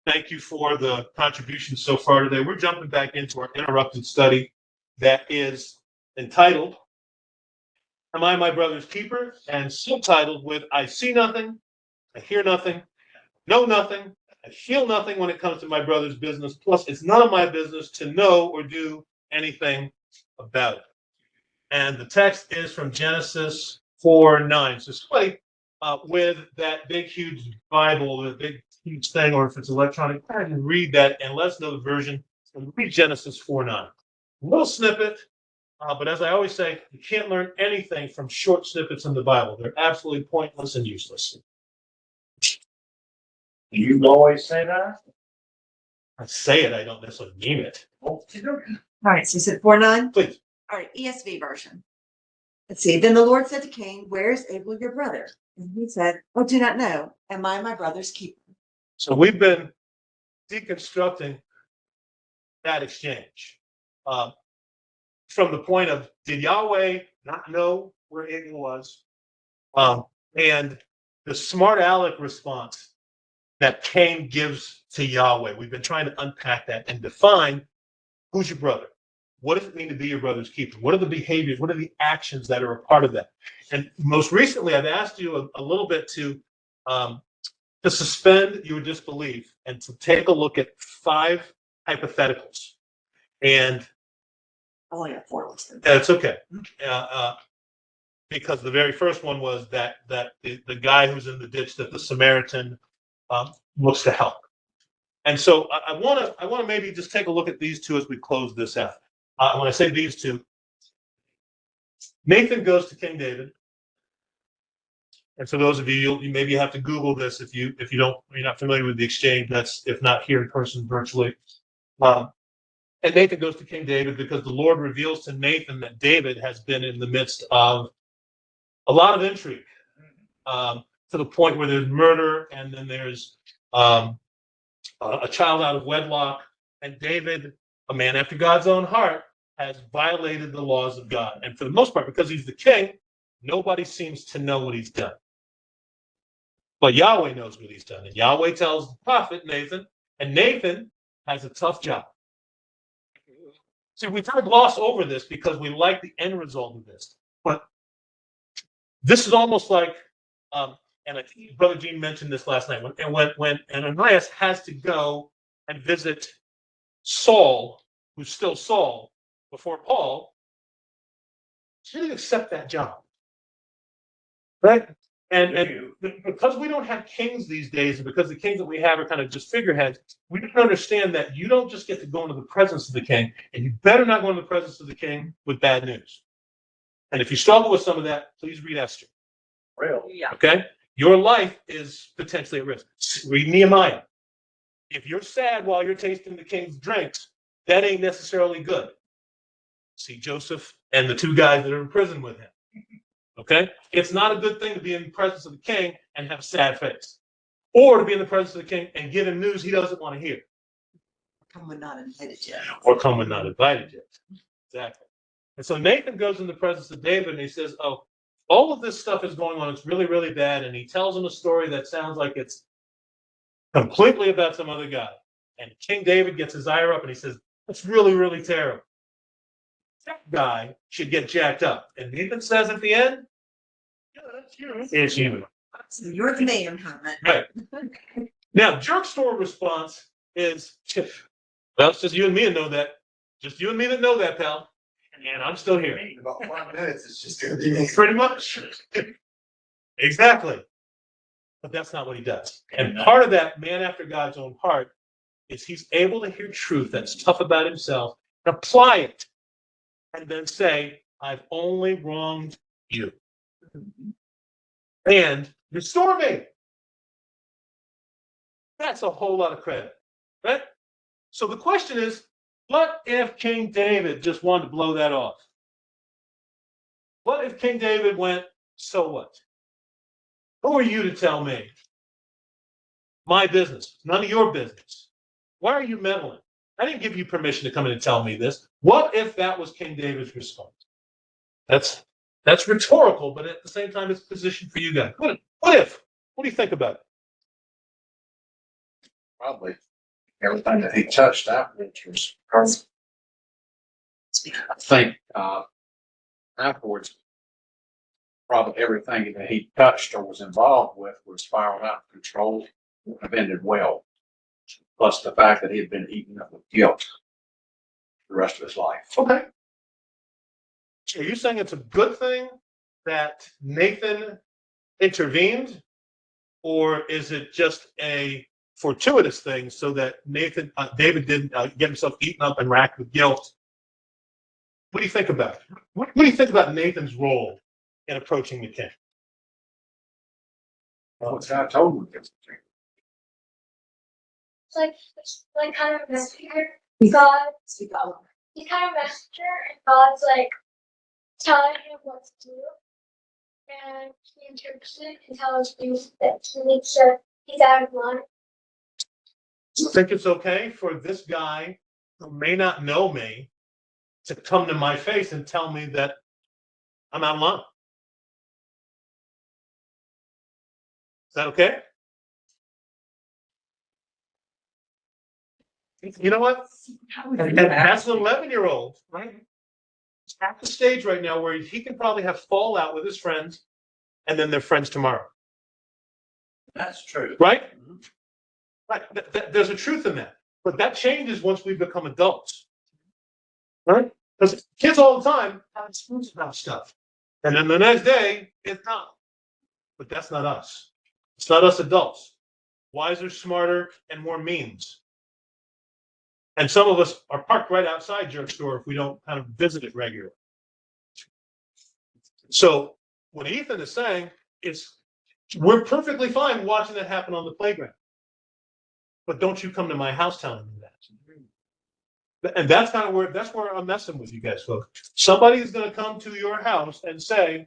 Thank you for the contributions so far today. We're jumping back into our interrupted study that is entitled, Am I My Brother's Keeper? And subtitled with, I see nothing, I hear nothing, know nothing, I feel nothing when it comes to my brother's business. Plus, it's none of my business to know or do anything about it. And the text is from Genesis 4:9. So somebody with that big, huge Bible, the big, huge thing, or if it's electronic, go ahead and read that and let us know the version. And read Genesis 4:9. A little snippet, but as I always say, you can't learn anything from short snippets in the Bible. They're absolutely pointless and useless. You always say that? I say it, I don't necessarily mean it. All right, so you said 4:9? Please. All right, ESV version. Let's see. Then the Lord said to Cain, where is Abel your brother? And he said, oh, do not know. Am I my brother's keeper? So we've been deconstructing that exchange from the point of, did Yahweh not know where Abel was? And the smart aleck response that Cain gives to Yahweh. We've been trying to unpack that and define who's your brother. What does it mean to be your brother's keeper? What are the behaviors? What are the actions that are a part of that? And most recently, I've asked you a little bit to suspend your disbelief and to take a look at 5 hypotheticals. And I only got 4 listed. that's okay. Because the very first one was that the guy who's in the ditch that the Samaritan looks to help. And so I want to maybe just take a look at these 2 as we close this out. When I say these 2, Nathan goes to King David. And for those of you, you maybe have to Google this if you're not familiar with the exchange. That's if not here in person, virtually. And Nathan goes to King David because the Lord reveals to Nathan that David has been in the midst of a lot of intrigue, to the point where there's murder and then there's a child out of wedlock. And David, a man after God's own heart, has violated the laws of God. And for the most part, because he's the king, nobody seems to know what he's done. But Yahweh knows what he's done. And Yahweh tells the prophet Nathan, and Nathan has a tough job. See, we kind of gloss over this because we like the end result of this. But this is almost like, and I think Brother Gene mentioned this last night, when Ananias has to go and visit Saul, who's still Saul, before Paul, he didn't accept that job. Right? And because we don't have kings these days, and because the kings that we have are kind of just figureheads, we don't understand that you don't just get to go into the presence of the king, and you better not go into the presence of the king with bad news. And if you struggle with some of that, please read Esther. Really? Yeah. Okay? Your life is potentially at risk. Read Nehemiah. If you're sad while you're tasting the king's drinks, that ain't necessarily good. See Joseph and the 2 guys that are in prison with him. Okay? It's not a good thing to be in the presence of the king and have a sad face. Or to be in the presence of the king and give him news he doesn't want to hear. Come when not invited yet. Or come when not invited yet. Exactly. And so Nathan goes in the presence of David and he says, oh, all of this stuff is going on. It's really, really bad. And he tells him a story that sounds like it's completely about some other guy. And King David gets his ire up and he says, that's really, really terrible. That guy should get jacked up. And Nathan says at the end, yeah, that's you. It's you. So you're the man, comment. Right. Now, jerk store response is, well, it's just you and me that know that. Just you and me that know that, pal. And I'm still here. In about 5 minutes, it's just going to be me. Pretty much. Exactly. But that's not what he does. And part of that man after God's own heart is he's able to hear truth that's tough about himself and apply it. And then say, I've only wronged you. And restore me. That's a whole lot of credit, right? So the question is, what if King David just wanted to blow that off? What if King David went, so what? Who are you to tell me? My business, none of your business. Why are you meddling? I didn't give you permission to come in and tell me this. What if that was King David's response? That's rhetorical, but at the same time, it's positioned for you guys. What if? What do you think about it? Probably everything that he touched afterwards was perfect. I think afterwards, probably everything that he touched or was involved with was spiraled out of control, have ended well. Plus the fact that he had been eaten up with guilt the rest of his life. Okay. Are you saying it's a good thing that Nathan intervened, or is it just a fortuitous thing so that David didn't get himself eaten up and racked with guilt? What do you think about it? What do you think about Nathan's role in approaching the king? What God told him. It's like kind of a messenger. God, Speak out. he's kind of a messenger, and God's like telling him what to do, and he interprets it and tells him that he needs to. He's out of line. You think it's okay for this guy who may not know me to come to my face and tell me that I'm out of line? Is that okay? You know what? And that's an 11-year-old, right? He's at the stage right now where he can probably have fallout with his friends, and then they're friends tomorrow, That's true. right? Right. There's a truth in that, but that changes once we become adults, right? Because kids all the time have excuse about stuff, and then the next day it's not. But that's not us. It's not us adults. Wiser, smarter, and more means. And some of us are parked right outside Jerk Store if we don't kind of visit it regularly. So what Ethan is saying is we're perfectly fine watching that happen on the playground. But don't you come to my house telling me that. And that's kind of where I'm messing with you guys, folks. Somebody is going to come to your house and say,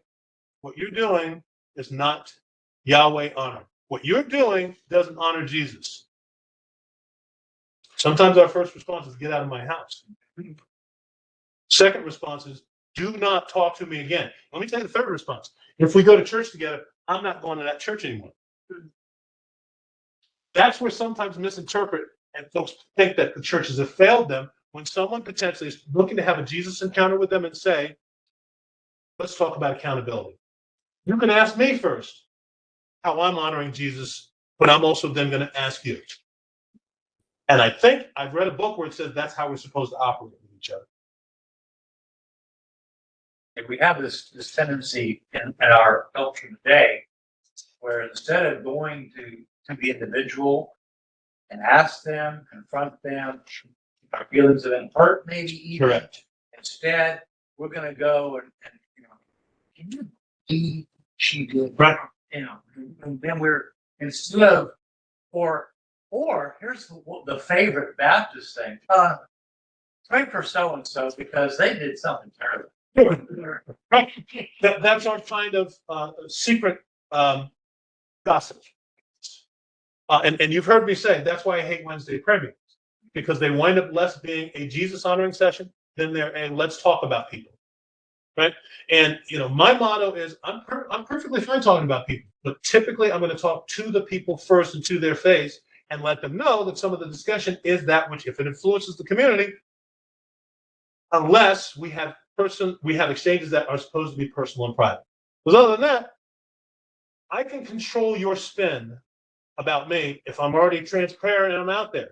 what you're doing is not Yahweh honor. What you're doing doesn't honor Jesus. Sometimes our first response is get out of my house. Second response is do not talk to me again. Let me tell you the third response. If we go to church together, I'm not going to that church anymore. That's where sometimes misinterpret and folks think that the churches have failed them when someone potentially is looking to have a Jesus encounter with them and say, let's talk about accountability. You can ask me first how I'm honoring Jesus, but I'm also then going to ask you. And I think I've read a book where it says that's how we're supposed to operate with each other. And we have this tendency in our culture today where instead of going to the individual and ask them, confront them, our feelings have been hurt, maybe even. Correct. Instead, we're going to go and can you believe she did? Right. And then we're instead of or here's the favorite Baptist thing. Pray for so and so because they did something terrible. Right. That's our kind of secret gossip. And you've heard me say that's why I hate Wednesday prayer meetings, because they wind up less being a Jesus honoring session than they're a let's talk about people. Right. And my motto is I'm perfectly fine talking about people, but typically I'm going to talk to the people first and to their face and let them know that some of the discussion is that which, if it influences the community, unless we have exchanges that are supposed to be personal and private. Because other than that, I can control your spin about me if I'm already transparent and I'm out there.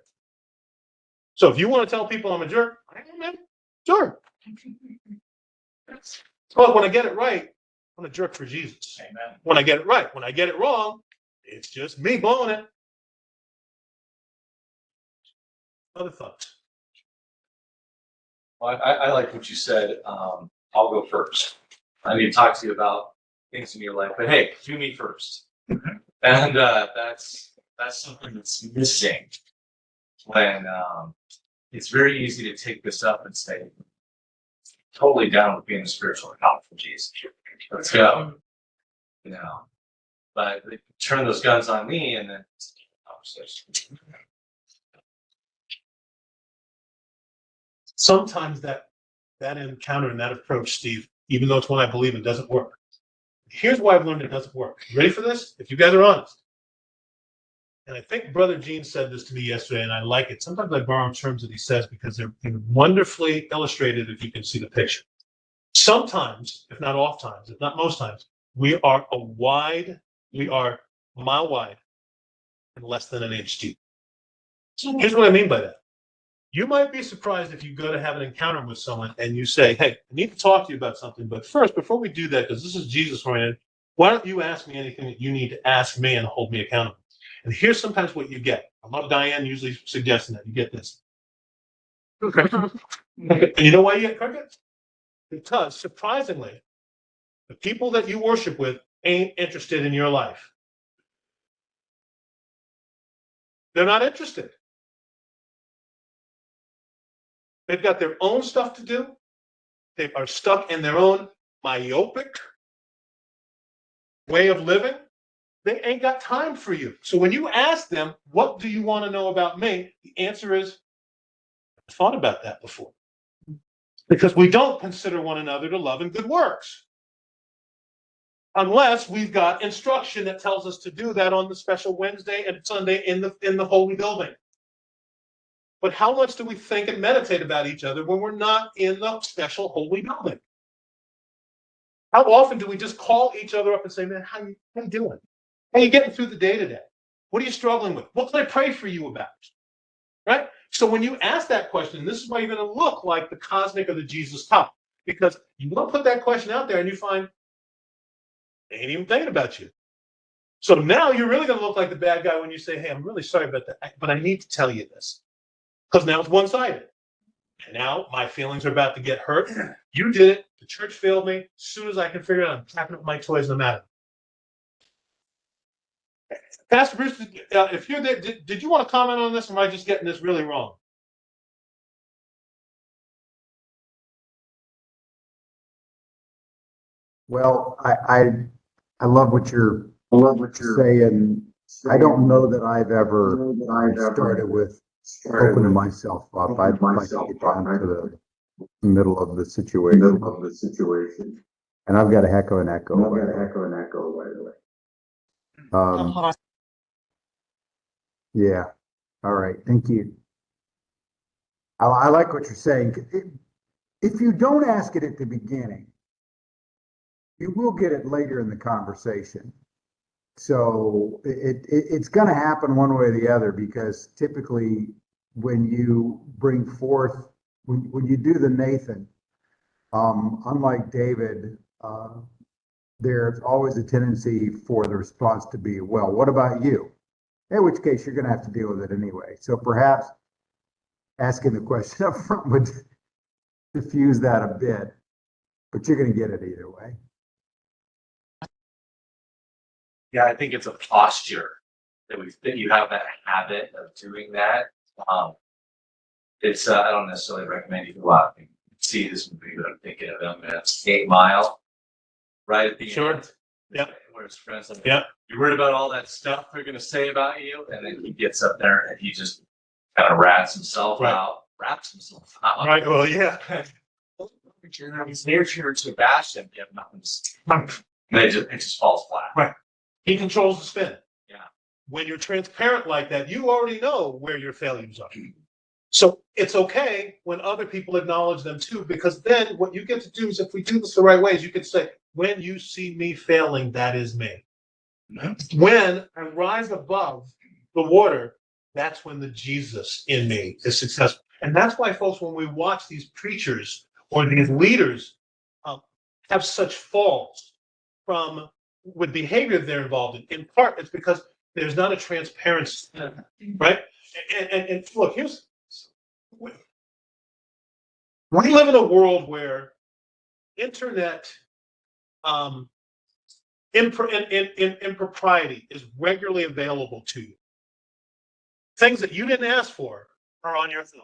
So if you want to tell people I'm a jerk, I am, man. Sure. But when I get it right, I'm a jerk for Jesus. Amen. When I get it right. When I get it wrong, it's just me blowing it. Other thoughts? Well, I like what you said. I'll go first. I need to talk to you about things in your life, but hey, do me first. And that's something that's missing when it's very easy to take this up and say, totally down with being a spiritual account for Jesus. Let's go. But they turn those guns on me and then it's a conversation. Sometimes that encounter and that approach, Steve, even though it's one I believe in, doesn't work. Here's why I've learned it doesn't work. You ready for this? If you guys are honest. and I think Brother Gene said this to me yesterday, and I like it. Sometimes I borrow terms that he says because they're wonderfully illustrated if you can see the picture. Sometimes, if not oft times, if not most times, we are a mile wide and less than an inch deep. Here's what I mean by that. You might be surprised if you go to have an encounter with someone and you say, hey, I need to talk to you about something. But first, before we do that, because this is Jesus oriented, why don't you ask me anything that you need to ask me and hold me accountable? And here's sometimes what you get. I love Diane usually suggesting that. You get this. And you know why you get crickets? Because surprisingly, the people that you worship with ain't interested in your life. They're not interested. They've got their own stuff to do. They are stuck in their own myopic way of living. They ain't got time for you. So when you ask them, what do you want to know about me? The answer is, I thought about that before. Because we don't consider one another to love and good works. Unless we've got instruction that tells us to do that on the special Wednesday and Sunday in the holy building. But how much do we think and meditate about each other when we're not in the special holy building? How often do we just call each other up and say, man, how you doing? How you getting through the day today? What are you struggling with? What can I pray for you about? Right? So when you ask that question, this is why you're going to look like the cosmic or the Jesus top. Because you don't put that question out there and you find they ain't even thinking about you. So now you're really going to look like the bad guy when you say, hey, I'm really sorry about that, but I need to tell you this. Because now it's one-sided. And now my feelings are about to get hurt. You did it. The church failed me. As soon as I can figure it out, I'm tapping up my toys no matter. Pastor Bruce, if you're there, did you want to comment on this, or am I just getting this really wrong? Well, I love what you're saying. I don't know that I've ever started with opening myself up. I'd like to get down to the middle of the situation. And I've got a heck of an echo. By the way. Yeah. All right. Thank you. I like what you're saying. If you don't ask it at the beginning, you will get it later in the conversation. So it's going to happen one way or the other, because typically when you bring forth, when you do the Nathan, unlike David, there's always a tendency for the response to be, well, what about you? In which case you're going to have to deal with it anyway. So perhaps asking the question up front would diffuse that a bit, but you're going to get it either way. Yeah, I think it's a posture that you have that habit of doing that. It's I don't necessarily recommend you go out and see this movie, but I'm thinking of him. It's 8 Mile, right at the end. Yeah. Where his friends like, yeah. You're worried about all that stuff they're gonna say about you, and then he gets up there and he just kind of wraps himself out. Right. Well, yeah. He's near to bash him. You have nothing to say. And it just falls flat. Right. He controls the spin. Yeah. When you're transparent like that, you already know where your failures are. So it's okay when other people acknowledge them too, because then what you get to do is, if we do this the right way, is you can say, when you see me failing, that is me. Mm-hmm. When I rise above the water, that's when the Jesus in me is successful. And that's why, folks, when we watch these preachers or these leaders have such falls from with behavior they're involved in part, it's because there's not a transparency, right? And look, we live in a world where internet impropriety is regularly available to you. Things that you didn't ask for are on your phone.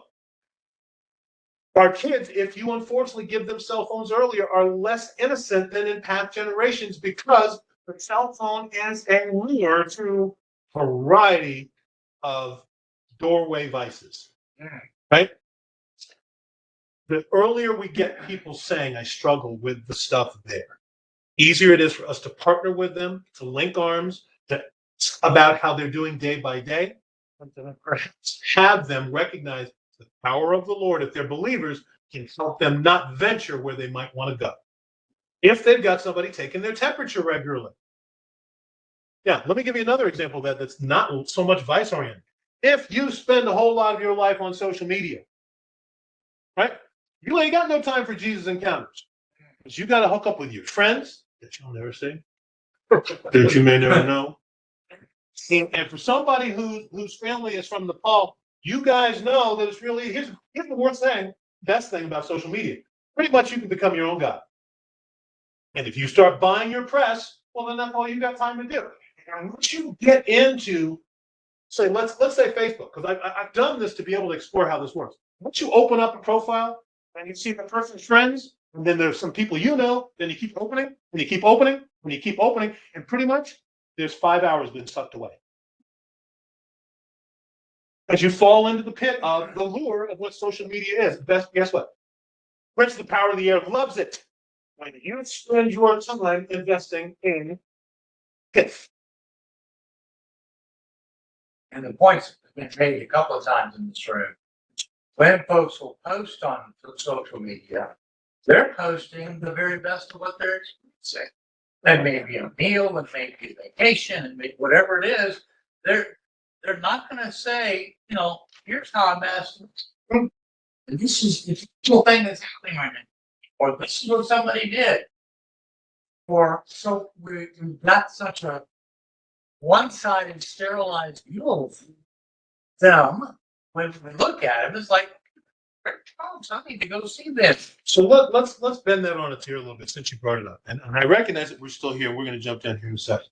Our kids, if you unfortunately give them cell phones earlier, are less innocent than in past generations, because the cell phone is a lure to a variety of doorway vices, right? The earlier we get people saying, I struggle with the stuff there, easier it is for us to partner with them, to link arms, to about how they're doing day by day, and to perhaps have them recognize the power of the Lord, if they're believers, can help them not venture where they might want to go. If they've got somebody taking their temperature regularly. Yeah, let me give you another example of that that's not so much vice oriented. If you spend a whole lot of your life on social media, right? You ain't got no time for Jesus encounters. Because you got to hook up with your friends that you'll never see, that you may never know. And for somebody whose family is from Nepal, you guys know that it's really, here's the worst thing, best thing about social media. Pretty much you can become your own God. And if you start buying your press, well, then that's all you got time to do. And once you get into, say, let's say Facebook, because I've done this to be able to explore how this works. Once you open up a profile and you see the person's friends, and then there's some people you know, then you keep opening, and you keep opening, and you keep opening, and pretty much there's 5 hours been sucked away. As you fall into the pit of the lure of what social media is. Best, guess what? Prince of the Power of the Air loves it when you spend your time investing in pith. And the points have been made a couple of times in this room. When folks will post on social media, they're posting the very best of what they're experiencing. That may be a meal, it may be a vacation, it may whatever it is. They're not going to say, you know, here's how I messed. And this is the cool thing that's happening right now, or this is what somebody did. Or so we've got such a one-sided, sterilized view of them. When we look at them, it's like, I need to go see this. So let's bend that on its ear a little bit since you brought it up. And I recognize that we're still here. We're going to jump down here in a second.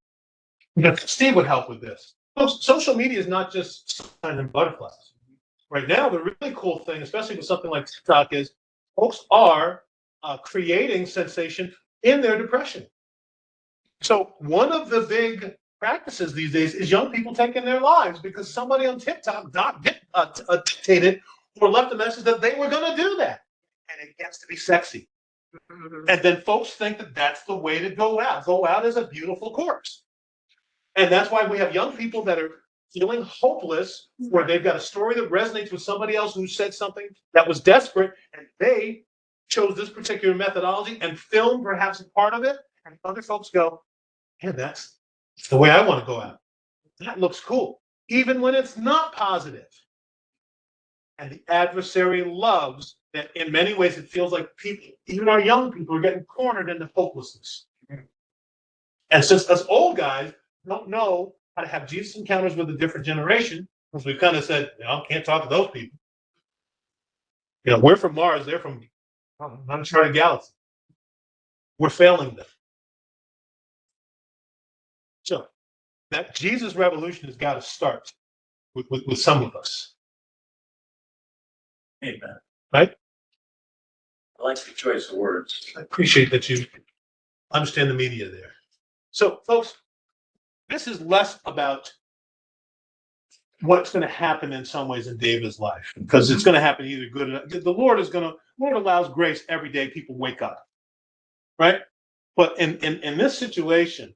But Steve would help with this. Social media is not just sunshine and butterflies. Right now, the really cool thing, especially with something like TikTok, is folks are creating sensation in their depression. So one of the big practices these days is young people taking their lives because somebody on TikTok dictated or left a message that they were going to do that. And it gets to be sexy. And then folks think that that's the way to go out. Go out as a beautiful corpse. And that's why we have young people that are feeling hopeless, where they've got a story that resonates with somebody else who said something that was desperate, and they chose this particular methodology and film perhaps a part of it. And other folks go, yeah, that's the way I want to go out. That looks cool, even when it's not positive. And the adversary loves that. In many ways, it feels like people, even our young people, are getting cornered into hopelessness. And since us old guys don't know how to have Jesus encounters with a different generation, because we've kind of said, you know, can't talk to those people. You know, we're from Mars, they're from uncharted galaxy. We're failing them. So that Jesus revolution has got to start with some of us. Amen. Right? I like the choice of words. I appreciate that you understand the media there. So, folks, this is less about what's going to happen in some ways in David's life, because it's going to happen either good or the Lord allows grace every day people wake up, right? But in this situation,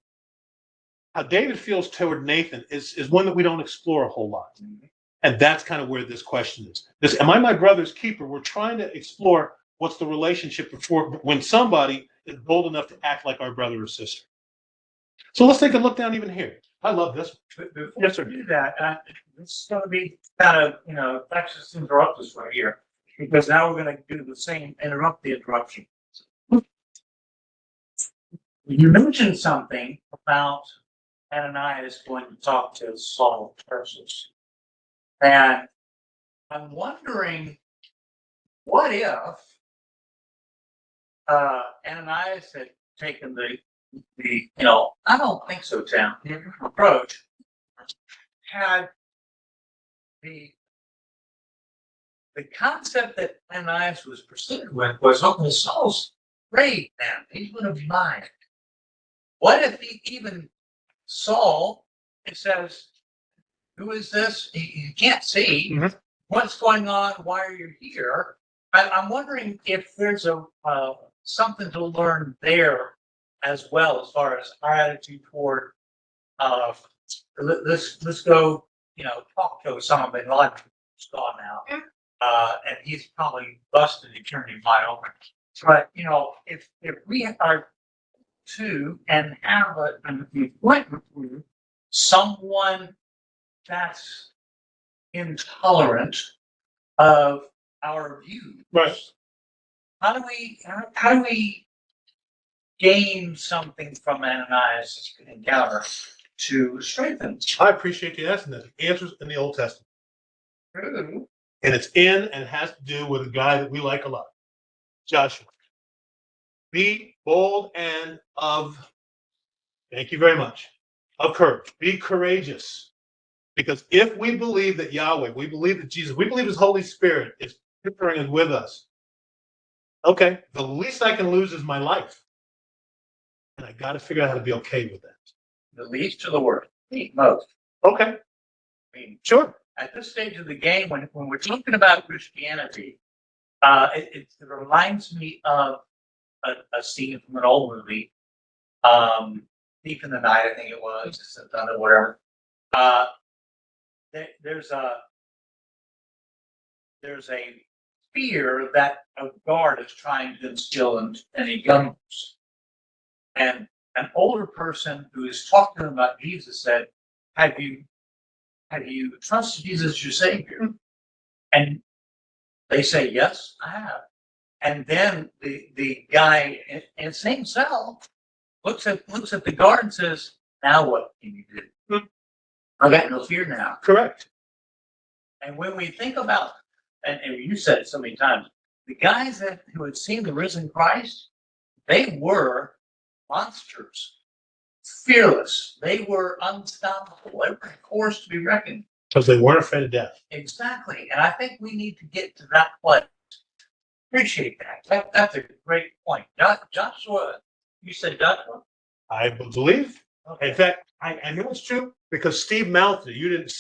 how David feels toward Nathan is one that we don't explore a whole lot. And that's kind of where this question is. This, am I my brother's keeper? We're trying to explore what's the relationship before when somebody is bold enough to act like our brother or sister. So let's take a look down even here. I love this. Yes, sir. Do that. This is going to be kind of, you know, Texas interrupt us right here, because now we're going to do the same, interrupt the interruption. You mentioned something about Ananias going to talk to Saul of Tarsus. And I'm wondering, what if Ananias had taken the you know, I don't think so, Tim, approach, had the concept that Ananias was pursued with was, okay, Saul's great, man, he's going to be mine. What if even Saul, it says, who is this? You can't see. Mm-hmm. What's going on? Why are you here? I'm wondering if there's a something to learn there as well, as far as our attitude toward let's go, talk to Osama bin Laden, who's gone now. And he's probably busted eternity wide open. But, if we are to and have an appointment with someone that's intolerant of our views. Right. How do we gain something from Ananias' encounter to strengthen? I appreciate you asking that. The answer's in the Old Testament. And it's in and has to do with a guy that we like a lot, Joshua. Be bold and thank you very much, of courage. Be courageous. Because if we believe that Yahweh, we believe that Jesus, we believe his Holy Spirit is preparing and with us, okay, the least I can lose is my life. And I got to figure out how to be okay with that. The least or the worst? Most. Okay. I mean, Sure. at this stage of the game, when we're talking about Christianity, it reminds me of a scene from an old movie, Deep in the Night, I think it was, or whatever. There's a fear that a guard is trying to instill in a young person. And an older person who is talking to them about Jesus said, have you trusted Jesus as your Savior? And they say, yes, I have. And then the guy in the same cell looks at the guard and says, now what can you do? I got no fear now. Correct. And when we think about, and you said it so many times, the guys who had seen the risen Christ, they were monsters, fearless. They were unstoppable. They were a force to be reckoned. Because they weren't afraid of death. Exactly. And I think we need to get to that place. Appreciate that. That's a great point. Joshua, you said Joshua? I believe. Okay. In fact, I know it's true because Steve mouthed it. You didn't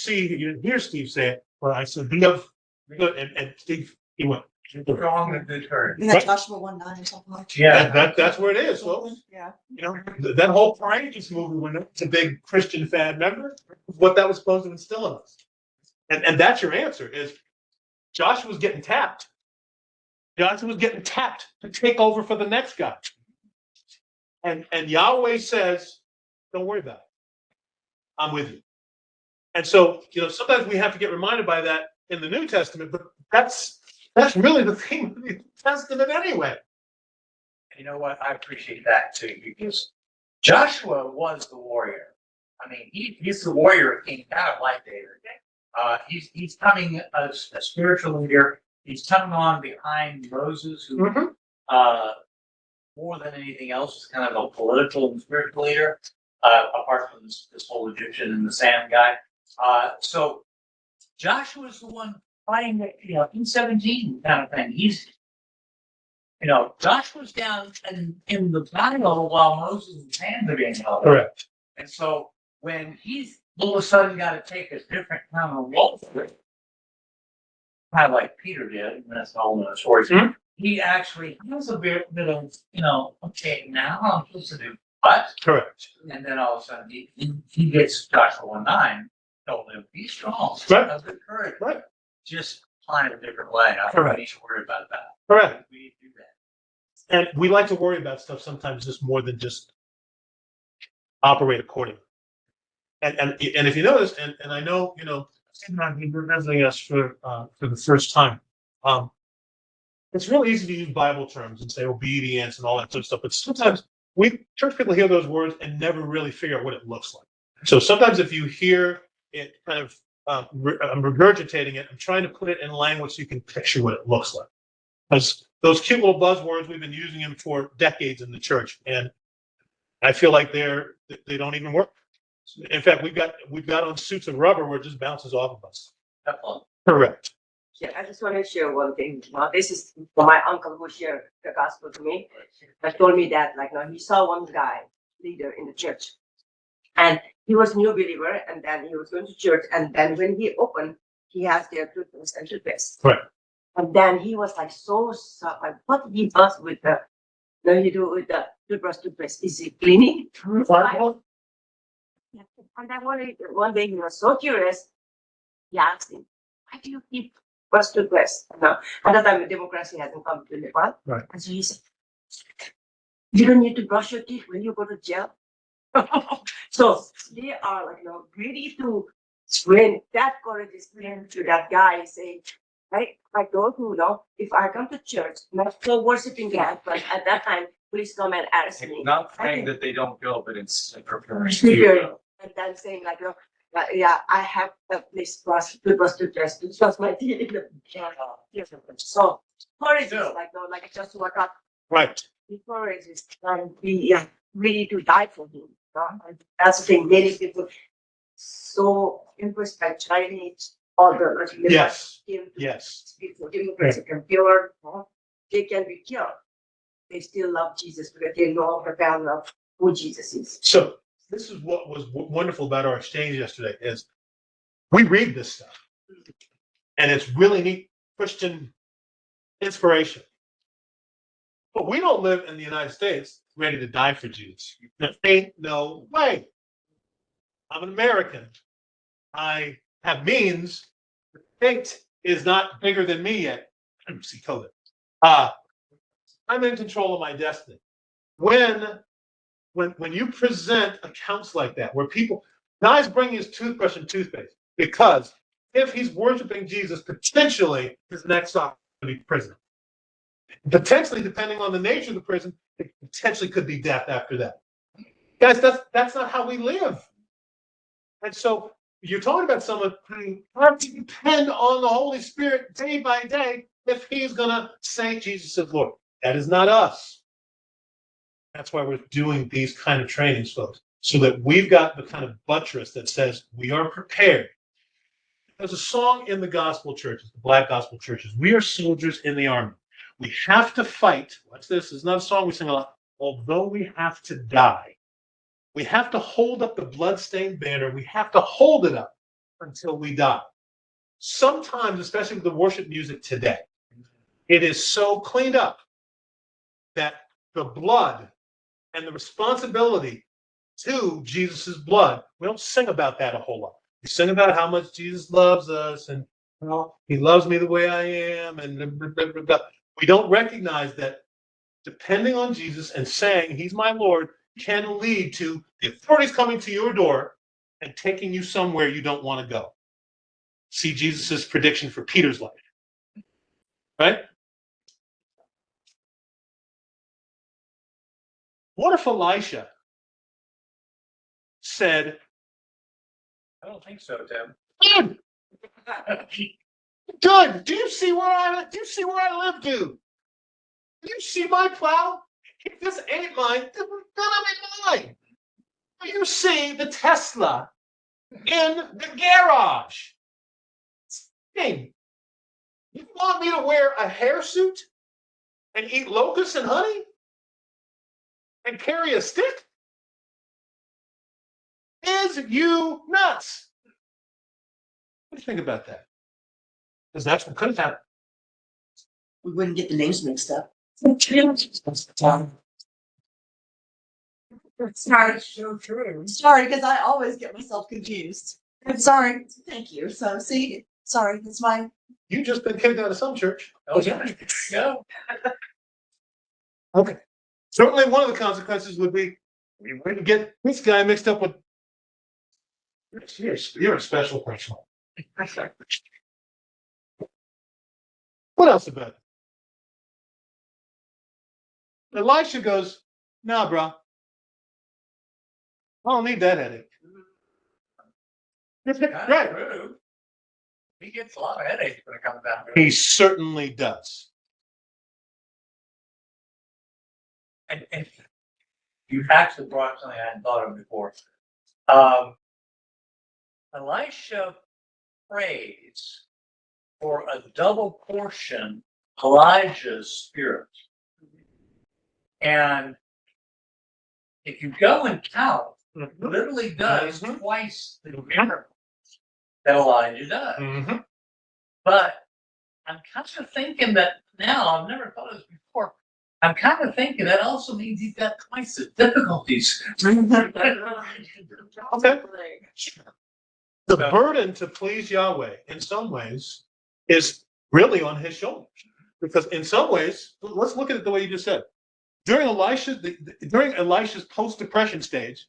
hear Steve say it. But I said, be of good. And Steve, he went. Strong and good courage. Isn't that Joshua 1:9 or something like that? Yeah. That's where it is. So, Yeah. That whole Courageous movie, when it's a big Christian fan, remember what that was supposed to instill in us. And that's your answer is Joshua's getting tapped. Joshua's getting tapped to take over for the next guy. And Yahweh says, don't worry about it. I'm with you. And so, sometimes we have to get reminded by that in the New Testament, but that's really the theme of the New Testament anyway. You know what? I appreciate that too, because Joshua was the warrior. I mean, he's the warrior king, kind of like David. He's coming as a spiritual leader. He's coming on behind Moses, who more than anything else is kind of a political and spiritual leader, apart from this whole Egyptian and the sand guy. So Joshua's the one fighting the E-17 kind of thing. He's Joshua's down in the battle while Moses' hands are being held. Correct. And so when he's all of a sudden got to take a different kind of role, kind of like Peter did, and that's a whole other story. Mm-hmm. He actually has a bit of, okay, now I'm supposed to do what? Correct. And then all of a sudden he gets Joshua 1:9, told him, be strong, Right. have good courage. Right. Just apply it a different way. I don't need to worry about that. Correct. We need to do that. And we like to worry about stuff sometimes just more than just operate accordingly. And if you notice, and I know, Steve and I have been visiting us for the first time. It's real easy to use Bible terms and say obedience and all that sort of stuff, but sometimes church people hear those words and never really figure out what it looks like. So sometimes if you hear it kind of, I'm regurgitating it, I'm trying to put it in language so you can picture what it looks like. Because those cute little buzzwords, we've been using them for decades in the church, and I feel like they don't even work. In fact, we've got on suits of rubber where it just bounces off of us. Correct. Yeah, I just want to share one thing. Now, this is for my uncle who shared the gospel to me. He told me that, he saw one guy, leader in the church, and he was a new believer, and then he was going to church, and then when he opened, he has their toothpaste and toothpaste. Right. And then he was so like, what he does with the, you do with the toothpaste? Is he cleaning? And then one day he was so curious, he asked him, why do you keep first to dress? No, at that time, democracy hasn't come to Nepal. Right. And so he said, you don't need to brush your teeth when you go to jail. So they are like, ready to when that courage is given to that guy saying, I told you, if I come to church, not for worshiping God, but at that time, please come and arrest me. Not saying that they don't go, but instead preparing to Preparing. go. And then saying like, yeah, I have this brush to dress to brush my teeth in the so courage is like just what I Right. courage is be ready to die for him. And that's the thing. Many people so impressed by Chinese or the Yes. Yes. people democracy can pure, they can be killed. They still love Jesus because they know the value of who Jesus is. So this is what was wonderful about our exchange yesterday is we read this stuff and it's really neat Christian inspiration. But we don't live in the United States ready to die for Jesus. There ain't no way. I'm an American. I have means. The state is not bigger than me yet. See COVID. I'm in control of my destiny. When you present accounts like that, where people, guys bring his toothbrush and toothpaste, because if he's worshiping Jesus, potentially his next stop could be prison. Potentially, depending on the nature of the prison, it potentially could be death after that. Guys, that's not how we live. And so you're talking about someone who has to depend on the Holy Spirit day by day if he's going to say Jesus is Lord. That is not us. That's why we're doing these kind of trainings, folks, so that we've got the kind of buttress that says we are prepared. There's a song in the gospel churches, the black gospel churches. We are soldiers in the army. We have to fight. Watch this. It's not a song we sing a lot. Although we have to die, we have to hold up the bloodstained banner. We have to hold it up until we die. Sometimes, especially with the worship music today, it is so cleaned up that the blood and the responsibility to Jesus's blood, we don't sing about that a whole lot. We sing about how much Jesus loves us and he loves me the way I am, and blah, blah, blah, blah. We don't recognize that depending on Jesus and saying he's my Lord can lead to the authorities coming to your door and taking you somewhere you don't want to go. See Jesus's prediction for Peter's life, right? What if Elisha said, I don't think so, Tim. "Good, good. Do you see where I live, dude? Do you see my plow? If this ain't mine, this is gonna be mine. Do you see the Tesla in the garage? Hey, you want me to wear a hairsuit and eat locusts and honey and carry a stick? Is you nuts? What do you think about that? Because that's what could have happened. We wouldn't get the names mixed up. Sorry. So true. Sorry, because I always get myself confused. I'm sorry. Thank you. So see, sorry, it's my You just been kicked out of some church. Oh, yeah. There you go. Okay. Certainly one of the consequences would be we wouldn't get this guy mixed up with you're a special person. What else about it? Elisha goes, nah, bro. I don't need that headache. Right. True. He gets a lot of headaches when it comes down to He it. certainly does. And you actually brought something I hadn't thought of before. Elisha prays for a double portion Elijah's spirit. And if you go and count, it literally does Mhm. twice the miracles that Elijah does. Mm-hmm. But I'm kind of thinking that now, I've never thought of this before. I'm kind of thinking that also means he's got twice the difficulties. Okay. The burden to please Yahweh in some ways is really on his shoulders. Because in some ways, let's look at it the way you just said. During Elisha's post-depression stage,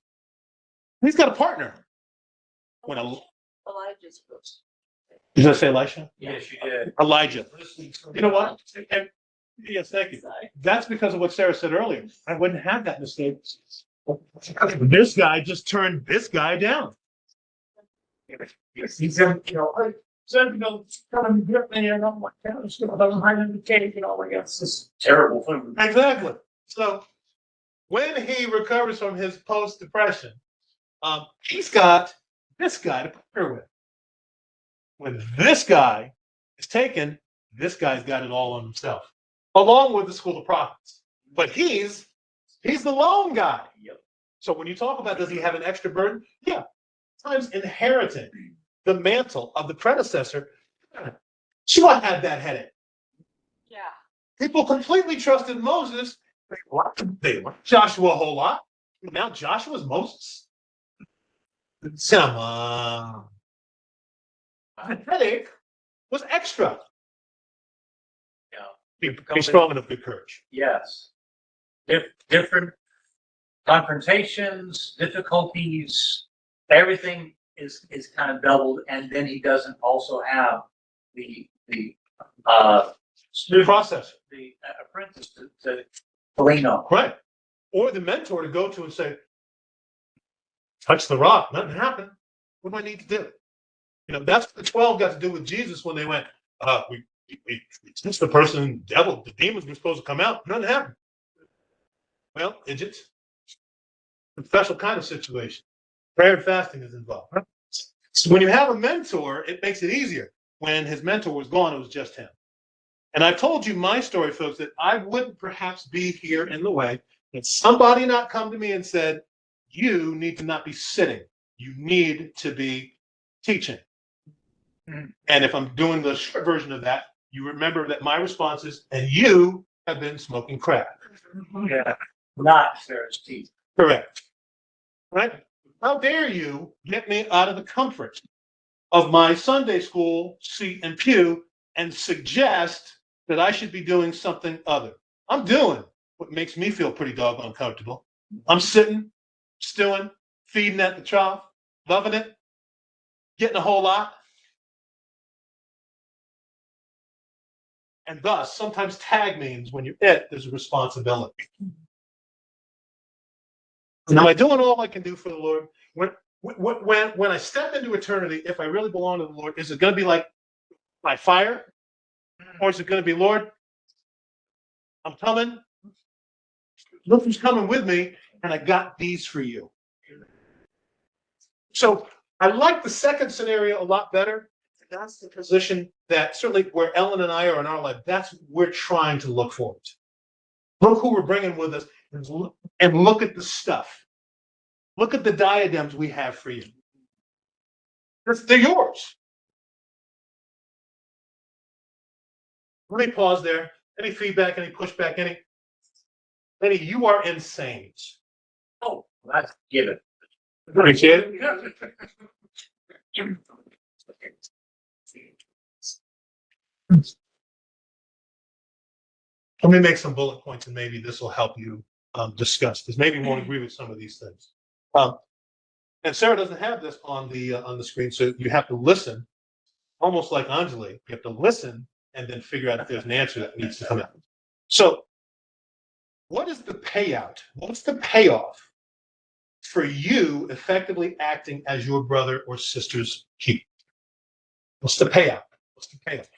he's got a partner. When Elijah's first. did I say Elisha? Yes, you did. Elijah. You know what? And, yes, thank you. That's because of what Sarah said earlier. I wouldn't have that mistake. This guy just turned this guy down. He said, come and get me, and I'm like, I'm hiding in the cave, it's this terrible thing. Exactly. So when he recovers from his post-depression, he's got this guy to partner with. When this guy is taken, this guy's got it all on himself, along with the school of prophets. But he's the lone guy. Yep. So when you talk about does he have an extra burden? Yeah. Sometimes inheriting the mantle of the predecessor, Sheila had that headache. Yeah. People completely trusted Moses. They liked Joshua a whole lot. Now Joshua's Moses. Come on. The headache was extra. Yeah. Be strong enough with courage. Yes. Different confrontations, difficulties, everything is kind of doubled, and then he doesn't also have the student Processor. the apprentice to lean on. Right. Or the mentor to go to and say, touch the rock, nothing happened. What do I need to do? That's what the 12 got to do with Jesus when they went, we touched the person, the demons were supposed to come out, nothing happened. Well, it's a special kind of situation. Prayer and fasting is involved. So when you have a mentor, it makes it easier. When his mentor was gone, it was just him. And I've told you my story, folks, that I wouldn't perhaps be here in the way that somebody not come to me and said, you need to not be sitting. You need to be teaching. And if I'm doing the short version of that, you remember that my response is, and you have been smoking crack. Yeah. Not Sarah's teeth. Correct. Right? How dare you get me out of the comfort of my Sunday school seat and pew and suggest that I should be doing something other? I'm doing what makes me feel pretty doggone comfortable. I'm sitting, stewing, feeding at the trough, loving it, getting a whole lot. And thus, sometimes tag means when you're there's a responsibility. And am I doing all I can do for the Lord? When I step into eternity, if I really belong to the Lord, is it going to be like my fire? Or is it going to be, Lord, I'm coming. Look who's coming with me, and I got these for you. So I like the second scenario a lot better. That's the position that certainly where Ellen and I are in our life, that's what we're trying to look forward to. Look who we're bringing with us and look at the stuff. Look at the diadems we have for you. They're yours. Let me pause there. Any feedback, any pushback, any? You are insane. Oh, that's given. Appreciate it. Let me make some bullet points, and maybe this will help you discuss, because maybe you won't agree with some of these things. And Sarah doesn't have this on the screen, so you have to listen, almost like Anjali. You have to listen and then figure out if there's an answer that needs to come out. So, what is the payout? What's the payoff for you effectively acting as your brother or sister's keeper? What's the payout? What's the payoff?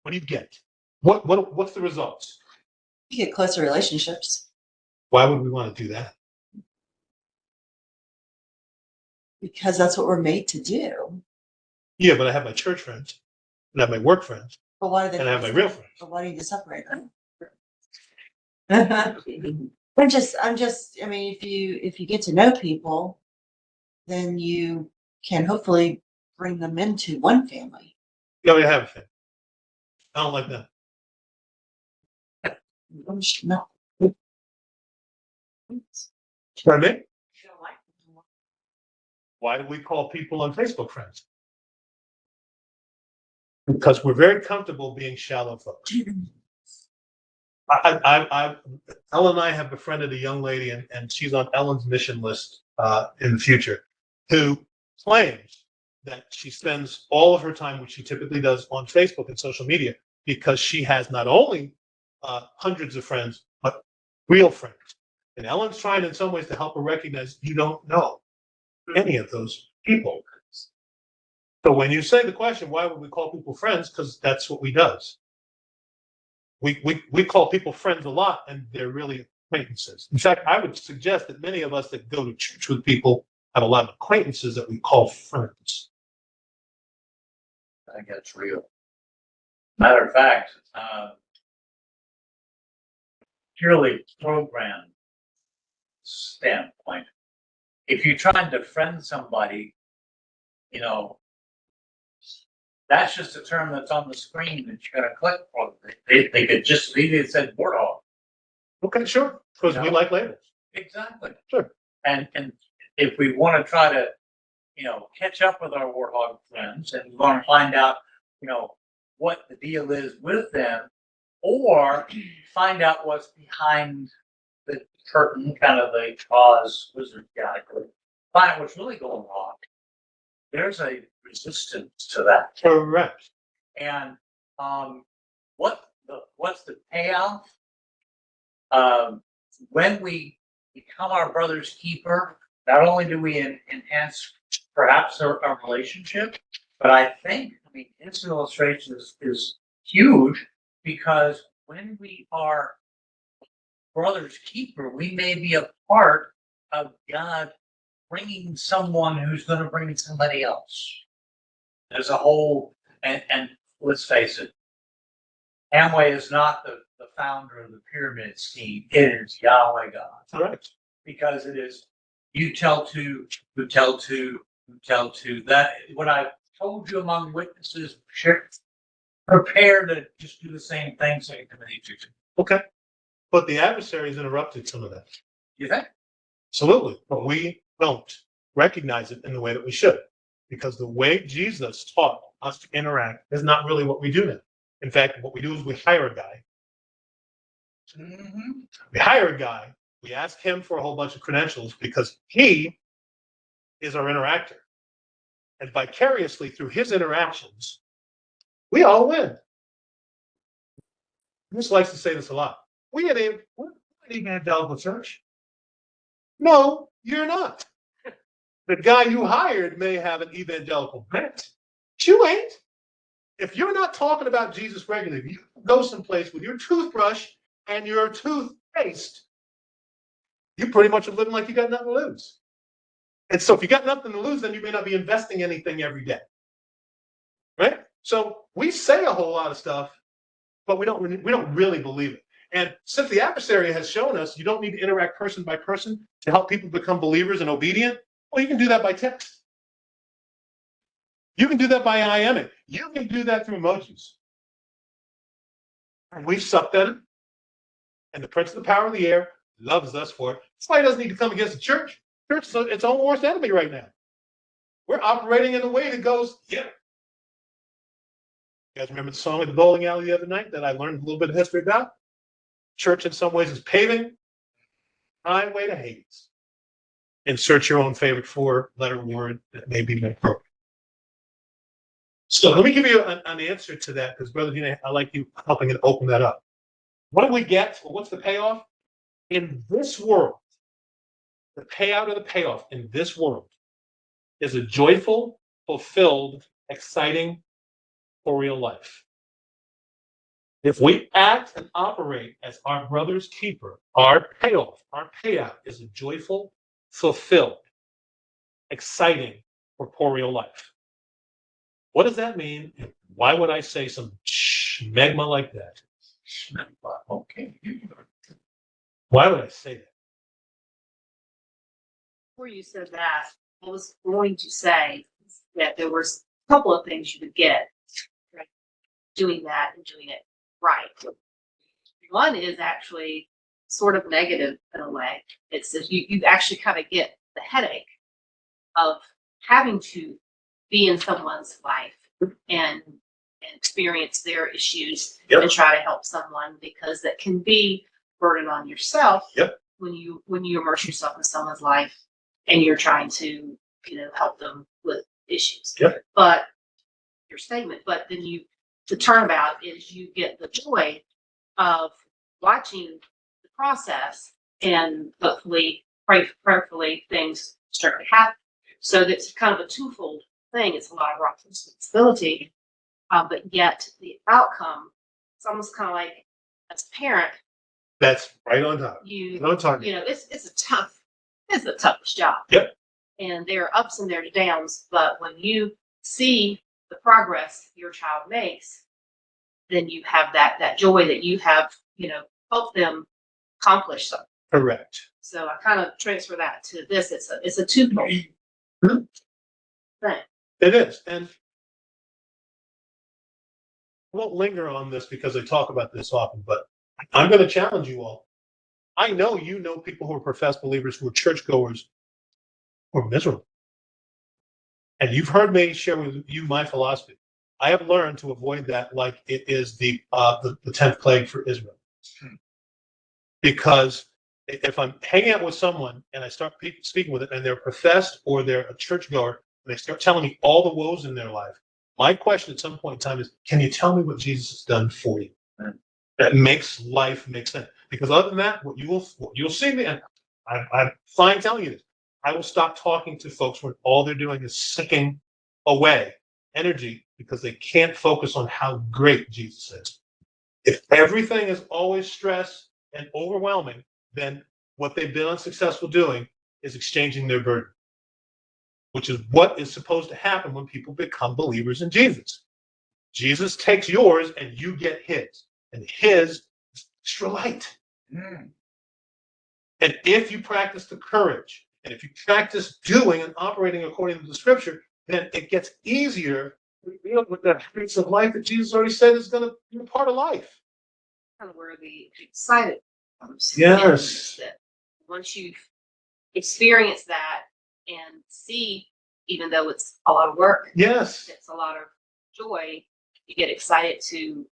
What do you get? What's the results? You get closer relationships Why would we want to do that? because that's what we're made to do. Yeah, but I have my church friends, and I have my work friends, But why do they? and I have my real friends. But why do you separate them? I'm just, I mean, if you get to know people, then you can hopefully bring them into one family. You already have a family. I don't like that. No, Pardon me? You don't like them. Why do we call people on Facebook friends? Because we're very comfortable being shallow folks. Ellen and I have befriended a young lady, and she's on Ellen's mission list in the future, who claims that she spends all of her time, which she typically does, on Facebook and social media, because she has not only hundreds of friends, but real friends. And Ellen's trying in some ways to help her recognize you don't know any of those people. So when you say the question, why would we call people friends? Because that's what we does. We call people friends a lot, and they're really acquaintances. In fact, I would suggest that many of us that go to church with people have a lot of acquaintances that we call friends. I think that's real. Matter of fact, purely program standpoint, if you're trying to friend somebody, you know, that's just a term that's on the screen that you're gonna click on. They could just leave it said Warthog. Okay, sure, because we like labels. Exactly. Sure. And if we want to try to, you know, catch up with our Warthog friends and we want to find out, you know, what the deal is with them, or find out what's behind the curtain, kind of the Oz wizard guy, find out what's really going on. There's a resistance to that. Correct. And what's the payoff? When we become our brother's keeper, not only do we enhance perhaps our relationship, but I mean, his illustration is huge, because when we are brother's keeper, we may be a part of God bringing someone who's going to bring somebody else. There's a whole, and let's face it, Amway is not the founder of the pyramid scheme. It is Yahweh God. Correct. Because it is you tell two, who tell two, who tell two. That what I've told you among witnesses, prepare to just do the same thing, so you can do. Okay. But the adversaries interrupted some of that. You think? Absolutely. But we don't recognize it in the way that we should. Because the way Jesus taught us to interact is not really what we do now. In fact, what we do is we hire a guy. Mm-hmm. We hire a guy. We ask him for a whole bunch of credentials because he is our interactor. And vicariously through his interactions, we all win. Bruce likes to say this a lot. We're an evangelical church. No, you're not. The guy you hired may have an evangelical bent, but you ain't. If you're not talking about Jesus regularly, you go someplace with your toothbrush and your toothpaste, you pretty much are living like you got nothing to lose. And so if you got nothing to lose, then you may not be investing anything every day. Right? So we say a whole lot of stuff, but we don't really believe it. And since the adversary has shown us you don't need to interact person by person to help people become believers and obedient, well, you can do that by text. You can do that by IMing. You can do that through emojis. And we've sucked at it. And the prince of the power of the air loves us for it. That's why he doesn't need to come against the church. Church is its own worst enemy right now. We're operating in a way that goes, yeah. You guys remember the song at the bowling alley the other night that I learned a little bit of history about? Church in some ways is paving highway to Hades. Insert your own favorite four-letter word that may be appropriate. So let me give you an answer to that, because Brother Dina, I like you helping to open that up. What do we get? Well, what's the payoff? In this world, the payout or the payoff in this world is a joyful, fulfilled, exciting, corporeal life. If we act and operate as our brother's keeper, our payoff, our payout is a joyful, fulfilled, exciting, corporeal life. What does that mean? Why would I say some schmegma like that? Okay. Why would I say that? Before you said that, I was going to say that there was a couple of things you could get right, doing that and doing it right. One is actually sort of negative in a way. It's that you actually kind of get the headache of having to be in someone's life and experience their issues Yep. and try to help someone, because that can be burden on yourself. Yep. When you immerse yourself in someone's life and you're trying to, help them with issues. Yep. But your statement, but then the turnabout is you get the joy of watching the process, and hopefully, prayerfully, things start to happen. So that's kind of a twofold thing. It's a lot of responsibility, but yet the outcome, it's almost kind of like, as a parent, That's right on top. No target. it's the toughest job. Yep. And there are ups and there are downs, but when you see the progress your child makes, then you have that joy that you have, helped them accomplish something. Correct. So I kind of transfer that to this. It's a twofold thing. It is. And I won't linger on this because I talk about this often, but I'm going to challenge you all. I know people who are professed believers, who are churchgoers, who are miserable. And you've heard me share with you my philosophy. I have learned to avoid that like it is the 10th plague for Israel. Because if I'm hanging out with someone and I start speaking with it, and they're professed or they're a churchgoer, and they start telling me all the woes in their life, my question at some point in time is, can you tell me what Jesus has done for you? That makes life make sense. Because other than that, what you'll see me, and I'm fine telling you this, I will stop talking to folks when all they're doing is sucking away energy because they can't focus on how great Jesus is. If everything is always stress and overwhelming, then what they've been unsuccessful doing is exchanging their burden, which is what is supposed to happen when people become believers in Jesus. Jesus takes yours and you get his, and his is extra light. And if you practice the courage, and if you practice doing and operating according to the scripture, then it gets easier to deal with the habits of life that Jesus already said is going to be a part of life. Kind of where the excited comes. Yes. That once you've experienced that and see, even though it's a lot of work, Yes. it's a lot of joy, you get excited to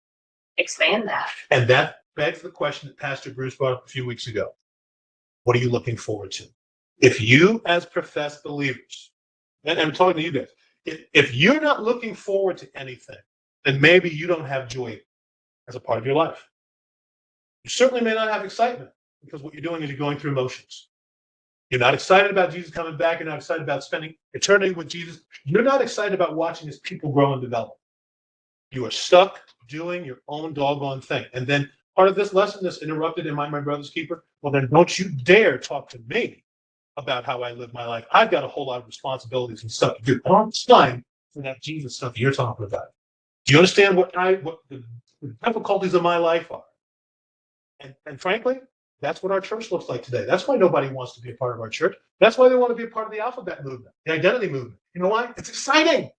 expand that. And that begs the question that Pastor Bruce brought up a few weeks ago. What are you looking forward to? If you, as professed believers, and I'm talking to you guys, if you're not looking forward to anything, then maybe you don't have joy as a part of your life. You certainly may not have excitement, because what you're doing is you're going through emotions. You're not excited about Jesus coming back. You're not excited about spending eternity with Jesus. You're not excited about watching his people grow and develop. You are stuck doing your own doggone thing. And then part of this lesson that's interrupted, am I my brother's keeper? Well, then don't you dare talk to me about how I live my life. I've got a whole lot of responsibilities and stuff to do. I don't have time for that Jesus stuff you're talking about. Do you understand what the difficulties of my life are? And frankly, that's what our church looks like today. That's why nobody wants to be a part of our church. That's why they want to be a part of the alphabet movement, the identity movement. You know why? It's exciting.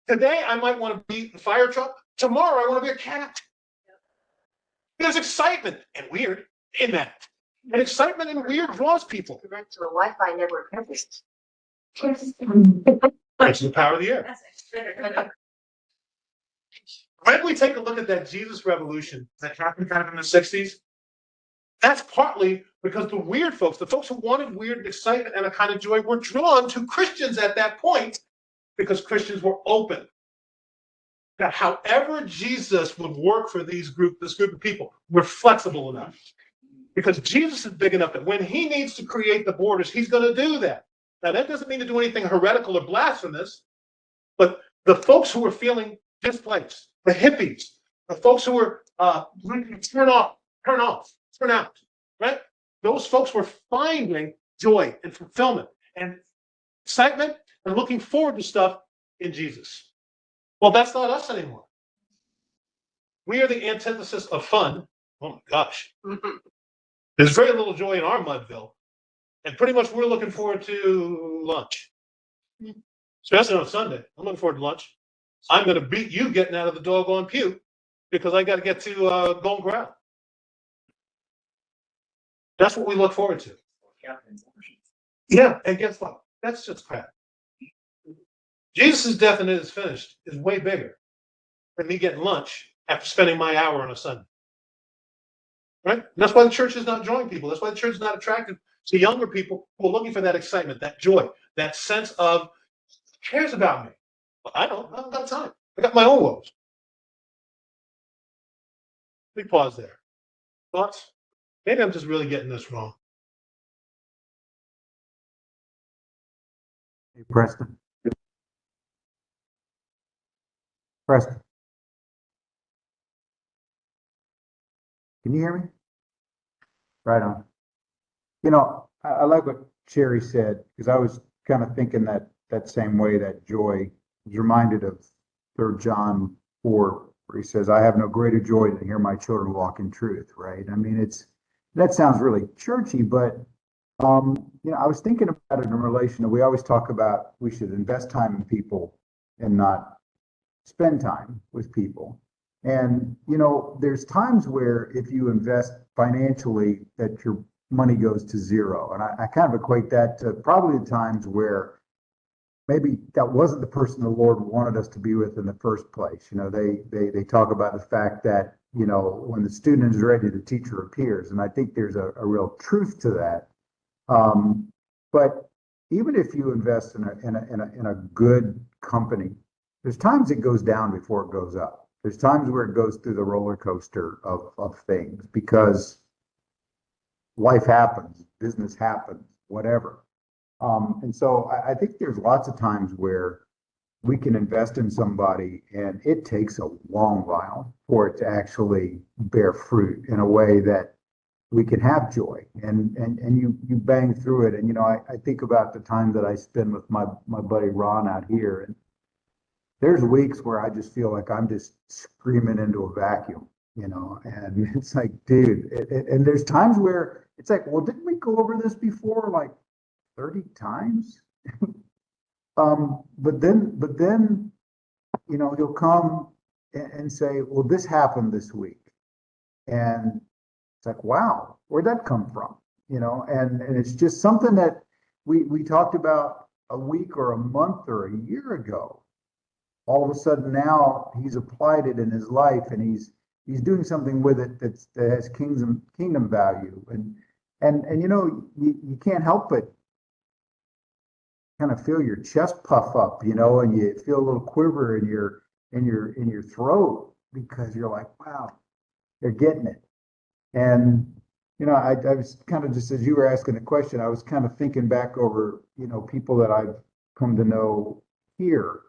Today, I might want to be the fire truck. Tomorrow, I want to be a cat. There's excitement and weird in that. And excitement and weird draws people. Connect to a Wi-Fi network. That's the power of the air. When we take a look at that Jesus revolution that happened kind of in the 60s, that's partly because the weird folks, the folks who wanted weird excitement and a kind of joy, were drawn to Christians at that point because Christians were open. That however Jesus would work for this group of people, we're flexible enough. Because Jesus is big enough that when he needs to create the borders, he's going to do that. Now, that doesn't mean to do anything heretical or blasphemous, but the folks who are feeling displaced, the hippies, the folks who were turn out, right? Those folks were finding joy and fulfillment and excitement and looking forward to stuff in Jesus. Well, that's not us anymore. We are the antithesis of fun. Oh my gosh. There's very little joy in our Mudville. And pretty much we're looking forward to lunch. Especially on Sunday. I'm looking forward to lunch. I'm going to beat you getting out of the doggone pew because I got to get to Golden Corral. That's what we look forward to. Yeah, and guess what? That's just crap. Jesus' death and it is finished is way bigger than me getting lunch after spending my hour on a Sunday. Right? And that's why the church is not drawing people. That's why the church is not attractive to younger people who are looking for that excitement, that joy, that sense of who cares about me. Well, I don't got time. I got my own woes. Let me pause there. Thoughts? Maybe I'm just really getting this wrong. Hey, Preston. Preston. Can you hear me? Right on. You know, I like what Sherry said, because I was kind of thinking that same way, that joy. I was reminded of 3 John 4, where he says, I have no greater joy than to hear my children walk in truth, right? I mean, that sounds really churchy, but you know, I was thinking about it in relation to, we always talk about we should invest time in people and not spend time with people. And, you know, there's times where if you invest financially, that your money goes to zero. And I kind of equate that to probably the times where maybe that wasn't the person the Lord wanted us to be with in the first place. You know, they talk about the fact that, you know, when the student is ready, the teacher appears. And I think there's a real truth to that. But even if you invest in a good company, there's times it goes down before it goes up. There's times where it goes through the roller coaster of things, because life happens, business happens, whatever. And so I think there's lots of times where we can invest in somebody and it takes a long while for it to actually bear fruit in a way that we can have joy, and you bang through it. And, you know, I think about the time that I spend with my buddy Ron out here, and there's weeks where I just feel like I'm just screaming into a vacuum, you know, and it's like, dude, and there's times where it's like, well, didn't we go over this before like 30 times? But then, you know, he'll come and say, well, this happened this week. And it's like, wow, where'd that come from? You know, and it's just something that we talked about a week or a month or a year ago. All of a sudden now he's applied it in his life, and he's doing something with it that has kingdom value. And you know, you can't help but kind of feel your chest puff up, you know, and you feel a little quiver in your throat, because you're like, wow, they're getting it. And, you know, I was kind of, just as you were asking the question, I was kind of thinking back over, you know, people that I've come to know here,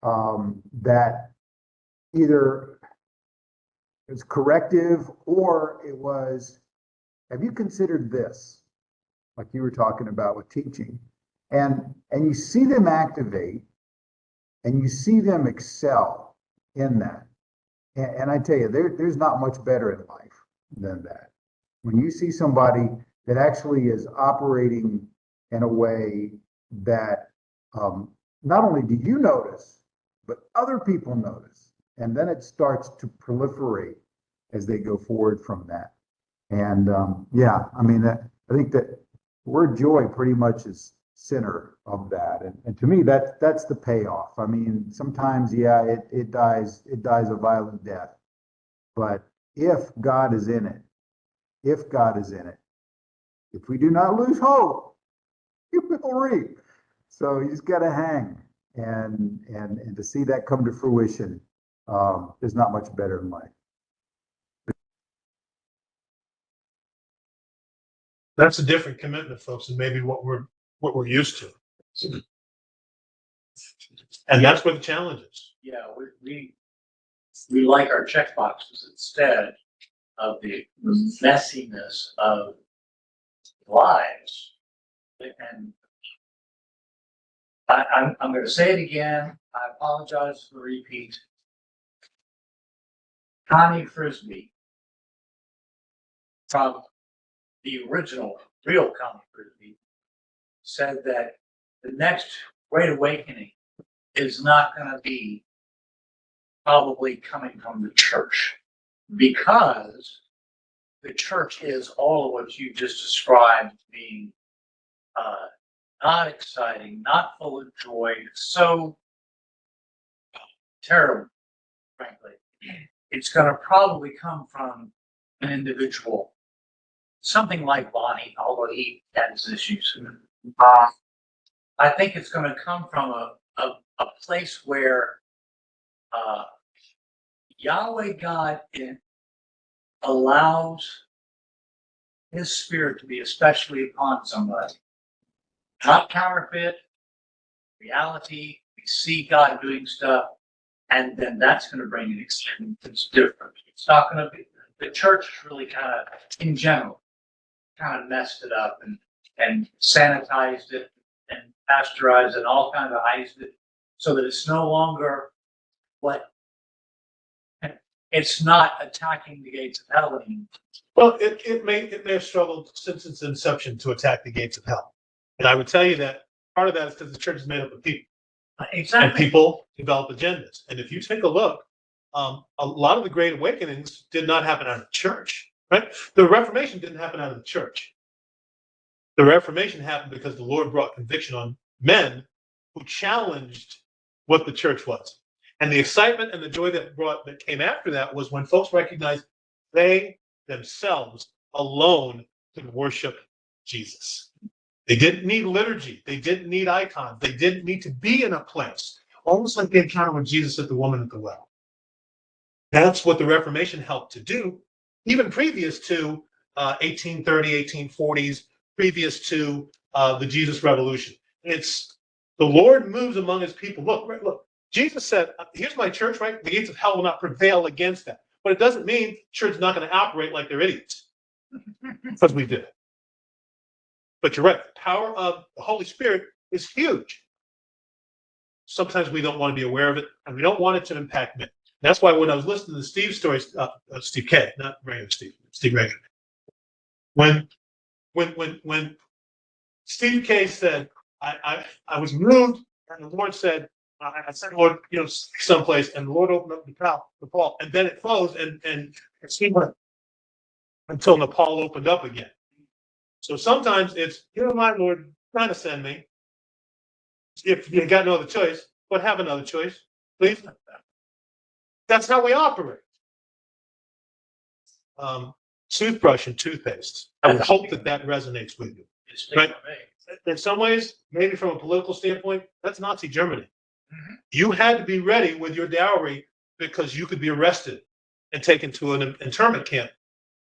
that either it was corrective or it was, have you considered this? Like you were talking about with teaching. And you see them activate and you see them excel in that. And I tell you, there's not much better in life than that. When you see somebody that actually is operating in a way that not only do you notice, but other people notice. And then it starts to proliferate as they go forward from that. And yeah, I mean, I think that word joy pretty much is center of that. And to me, that's the payoff. I mean, sometimes, yeah, it dies a violent death. But if God is in it, if we do not lose hope, you will reap. So you just got to hang, and to see that come to fruition, there's not much better in life. That's a different commitment, folks, and maybe what we're used to. And that's where the challenge is. Yeah, we like our check boxes instead of the messiness of lives. And I'm going to say it again. I apologize for the repeat. Connie Frisbee, from the original real Connie Frisbee, said that the next Great Awakening is not going to be probably coming from the church, because the church is all of what you just described being not exciting, not full of joy, so terrible, frankly, it's going to probably come from an individual, something like Bonnie, although he has issues. I think it's going to come from a place where Yahweh God allows His Spirit to be especially upon somebody. Not counterfeit, reality. We see God doing stuff, and then that's going to bring an excitement that's different. It's not going to be, the church really kind of, in general, kind of messed it up and sanitized it and pasteurized it and all kind of iced it so that it's no longer what, it's not attacking the gates of hell anymore. Well, it may have struggled since its inception to attack the gates of hell. And I would tell you that part of that is because the church is made up of people. Exactly. And people develop agendas. And if you take a look, a lot of the great awakenings did not happen out of the church, right? The Reformation didn't happen out of the church. The Reformation happened because the Lord brought conviction on men who challenged what the church was. And the excitement and the joy that came after that was when folks recognized they themselves alone could worship Jesus. They didn't need liturgy. They didn't need icons. They didn't need to be in a place. Almost like the encounter with Jesus at the woman at the well. That's what the Reformation helped to do, even previous to 1830, 1840s, previous to the Jesus Revolution. It's the Lord moves among His people. Look. Jesus said, "Here's my church, right? The gates of hell will not prevail against that." But it doesn't mean the church is not going to operate like they're idiots, because we did. But you're right. The power of the Holy Spirit is huge. Sometimes we don't want to be aware of it, and we don't want it to impact men. That's why when I was listening to Steve's stories, Steve K, not regular Steve Reagan. When Steve K said, I was moved, and the Lord said, I said, Lord, someplace, and the Lord opened up Nepal, and then it closed, and Steve went until Nepal opened up again. So sometimes it's, my Lord, trying to send me. If you got no other choice, but have another choice, please. That's how we operate. Toothbrush and toothpaste. I would hope that resonates with you. Right? In some ways, maybe from a political standpoint, that's Nazi Germany. Mm-hmm. You had to be ready with your dowry because you could be arrested and taken to an internment camp.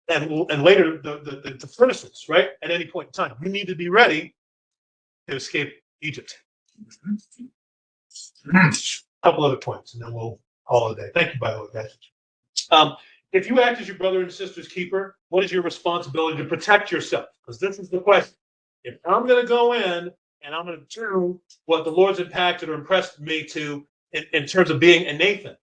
And later, the furnaces, right? At any point in time, you need to be ready to escape Egypt. Mm-hmm. A couple other points, and then we'll call it a day. Thank you, by the way, guys. If you act as your brother and sister's keeper, what is your responsibility to protect yourself? Because this is the question. If I'm going to go in and I'm going to do what the Lord's impacted or impressed me to in terms of being a Nathan,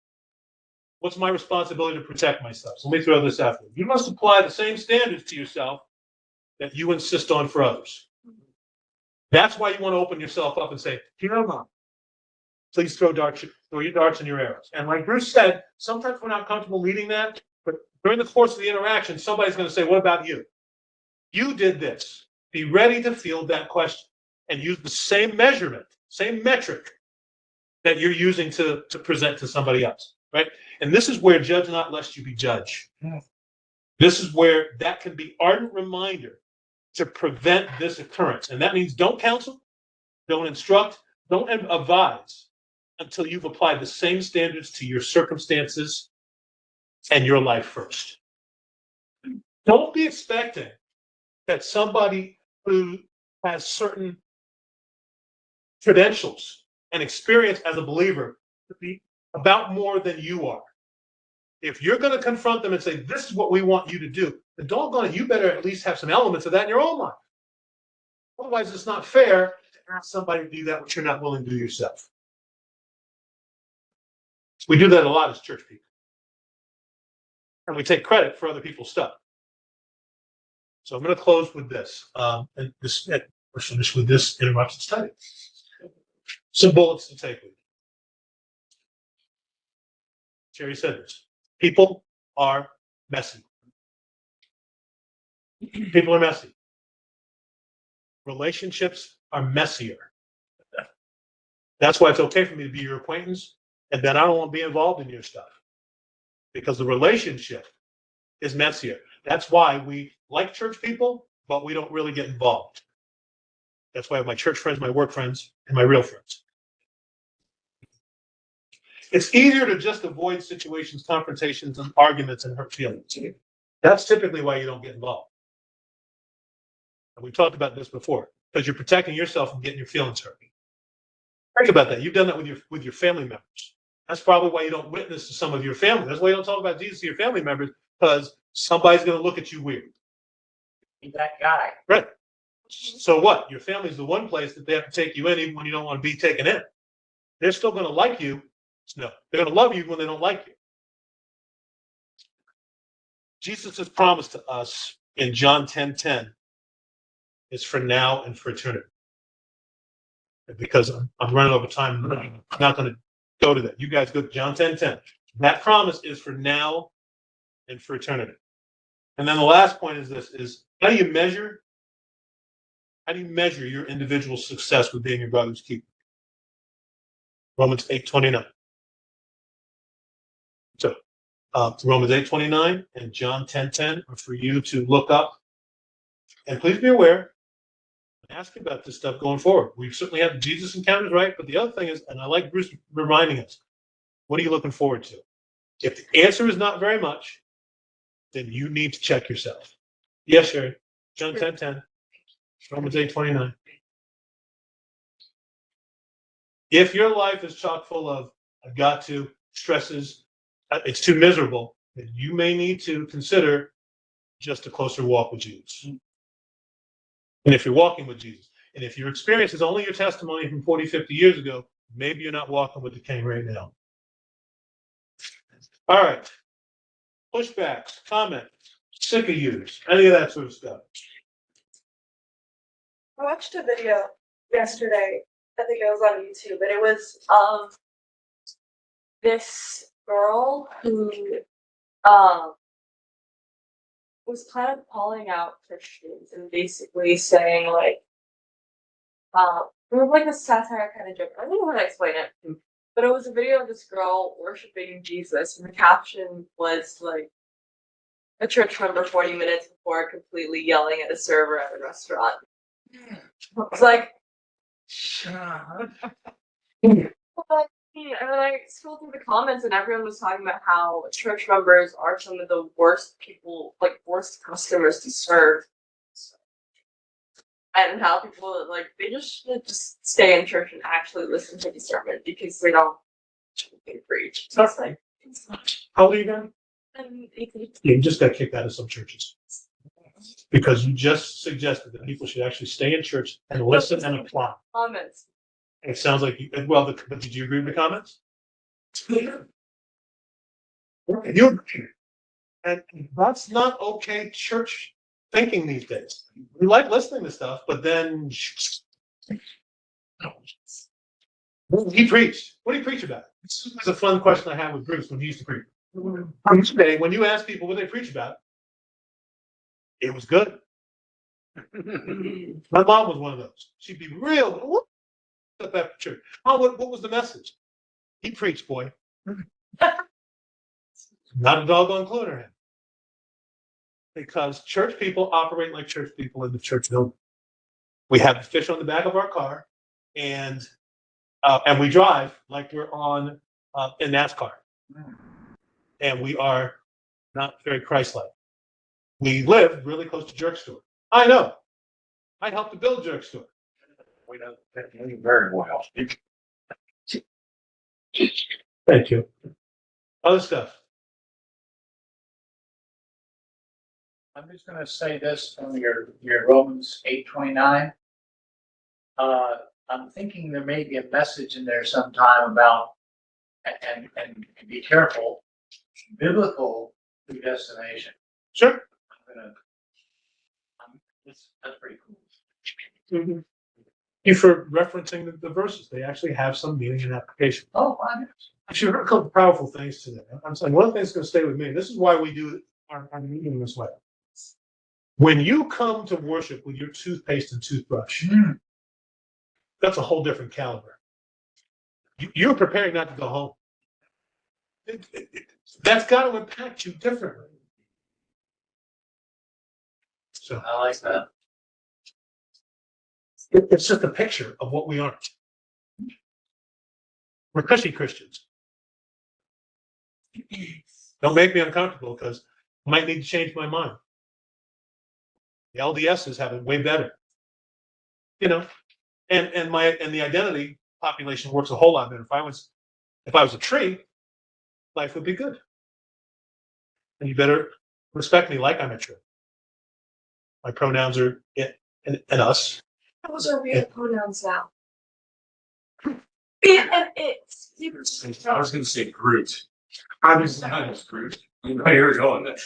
what's my responsibility to protect myself? So let me throw this out there. You must apply the same standards to yourself that you insist on for others. That's why you want to open yourself up and say, Mom, please throw your darts and your arrows. And like Bruce said, sometimes we're not comfortable leading that, but during the course of the interaction, somebody's going to say, what about you? You did this. Be ready to field that question and use the same measurement, same metric that you're using to present to somebody else, right? And this is where judge not lest you be judged. This is where that can be ardent reminder to prevent this occurrence. And that means don't counsel, don't instruct, don't advise until you've applied the same standards to your circumstances and your life first. Don't be expecting that somebody who has certain credentials and experience as a believer to be about more than you are. If you're going to confront them and say, this is what we want you to do, then doggone it, you better at least have some elements of that in your own life. Otherwise, it's not fair to ask somebody to do that which you're not willing to do yourself. We do that a lot as church people. And we take credit for other people's stuff. So I'm going to close with this. And finish with this interrupted study. Some bullets to take with you. Jerry said this. People are messy. People are messy. Relationships are messier. That's why it's okay for me to be your acquaintance, and then I don't want to be involved in your stuff because the relationship is messier. That's why we like church people, but we don't really get involved. That's why I have my church friends, my work friends, and my real friends. It's easier to just avoid situations, confrontations, and arguments and hurt feelings. That's typically why you don't get involved. And we talked about this before, because you're protecting yourself from getting your feelings hurt. Think about that. You've done that with your family members. That's probably why you don't witness to some of your family. That's why you don't talk about Jesus to your family members, because somebody's going to look at you weird. Be that guy. Right. So what? Your family's the one place that they have to take you in, even when you don't want to be taken in. They're still going to like you. No, they're going to love you when they don't like you. Jesus' promise to us in John 10:10 is for now and for eternity. Because I'm running over time, I'm not going to go to that. You guys go to John 10:10. That promise is for now and for eternity. And then the last point is this: is how do you measure your individual success with being your brother's keeper? Romans 8:29. So Romans 8:29 and John 10:10 are for you to look up. And please be aware and ask about this stuff going forward. We certainly have Jesus encounters, right? But the other thing is, and I like Bruce reminding us, what are you looking forward to? If the answer is not very much, then you need to check yourself. Yes, Sherry. John 10:10. Romans 8:29. If your life is chock full of I've got to, stresses, it's too miserable, then you may need to consider just a closer walk with Jesus. And if you're walking with Jesus, and if your experience is only your testimony from 40, 50 years ago, maybe you're not walking with the King right now. All right. Pushbacks, comments, sick of yous, any of that sort of stuff. I watched a video yesterday. I think it was on YouTube, and it was of this girl who was kind of calling out Christians and basically saying like it was like a satire kind of joke. I don't know how to explain it, but it was a video of this girl worshiping Jesus, and the caption was like a church member 40 minutes before completely yelling at a server at a restaurant. It's like, but, and then I scrolled through the comments and everyone was talking about how church members are some of the worst people, like worst customers to serve. And how people like they just should just stay in church and actually listen to the sermon because they don't preach. So it's like How old are you again? and You just got kicked out of some churches. Because you just suggested that people should actually stay in church and listen and apply. comments. It sounds like you, well, but did you agree with the comments? You agree. And that's not okay church thinking these days. We like listening to stuff, but then he preached. What did he preach about? This is a fun question I had with Bruce when he used to preach. Today, when you ask people what they preach about, it was good. My mom was one of those. She'd be real up after church. Oh, what was the message? He preached, boy. Not a doggone clue in her head. Because church people operate like church people in the church building. We have the fish on the back of our car, and we drive like we're on in NASCAR. And we are not very Christ-like. We live really close to Jerk Store. I know. I helped to build Jerk Store. We know that very well. Thank you. Other stuff. I'm just gonna say this from your Romans 8:29. I'm thinking there may be a message in there sometime about, and be careful, biblical predestination. Sure. That's pretty cool. Mm-hmm. Thank you for referencing the verses. They actually have some meaning and application. Oh, I know. Actually, heard a couple of powerful things today. I'm saying one thing that's going to stay with me. This is why we do our meeting this way. When you come to worship with your toothpaste and toothbrush, that's a whole different caliber. You're preparing not to go home. That's got to impact you differently. So I like that. it's just a picture of what we aren't. We're cushy Christians. Don't make me uncomfortable because I might need to change my mind. The LDSs have it way better. You know, and the identity population works a whole lot better. If I was a tree, life would be good. And you better respect me like I'm a tree. My pronouns are it and us. Those are real pronouns now. And it's. I was gonna say Groot. I was Groot. You know you're going there.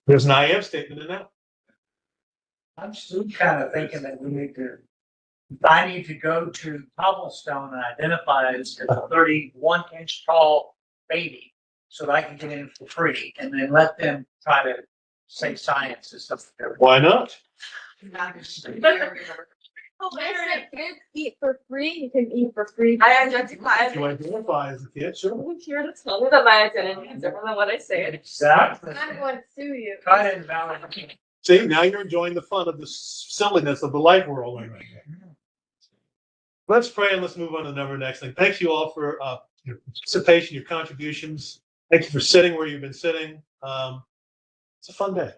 There's an I am statement in that. I'm still kind of thinking that we need to, if I need to go to Cobblestone and identify as a 31-inch tall baby so that I can get in for free and then let them try to say science and stuff. Why not? Kids eat for free. You can eat for free. I identify as. If you identify as a kid, sure. I'm here to tell you that my identity is different than what I say it is. Exactly. I'm going to sue you. Try to invalidate. See, now you're enjoying the fun of the silliness of the life we're all in right now. Let's pray and let's move on to the number next thing. Thank you all for your participation, your contributions. Thank you for sitting where you've been sitting. It's a fun day.